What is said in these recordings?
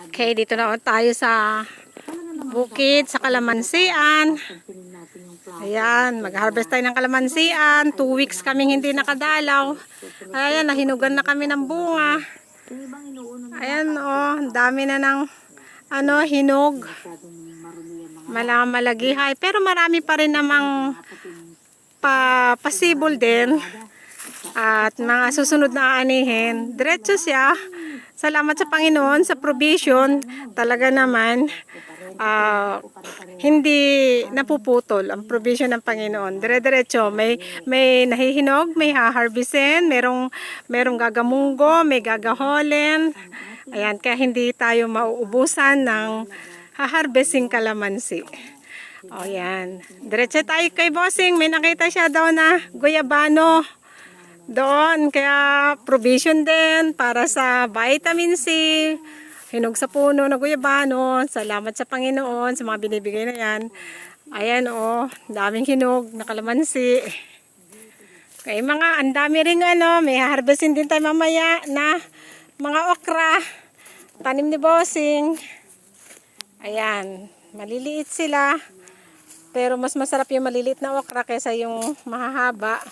Okay, dito na tayo sa bukid, sa kalamansian. Ayan, mag-harvest tayo ng kalamansian. 2 weeks kaming hindi nakadalaw. Ayan, nahinugan na kami ng bunga. Ayan, oh, dami na ng hinog. Malagihay. Pero marami pa rin namang pasibol din. At mga susunod na aanihin. Diretso siya. Salamat sa Panginoon sa provision. Talaga naman, hindi napuputol ang provision ng Panginoon. Dire-diretso, may nahihinog, may haharbisin, merong gagamunggo, may gagaholin. Ayan, kaya hindi tayo mauubusan ng haharvesting kalamansi. O yan. Diretso tayo kay Bossing. May nakita siya daw na guyabano doon. Kaya provision din para sa vitamin C. Hinog sa puno na guyabano. Salamat sa Panginoon sa mga binibigay na yan. Ayan o. Daming hinog na kalamansi. Okay, ang dami rin may harvestin din tayo mamaya na mga okra. Tanim ni Bossing. Ayan. Maliliit sila. Pero mas masarap yung maliliit na okra kaysa yung mahahaba.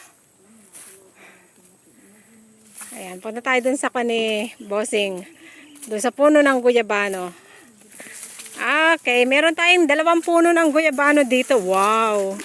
Ayan. Punta tayo dun sa ni Bossing. Doon sa puno ng guyabano. Okay. Meron tayong 2 puno ng guyabano dito. Wow.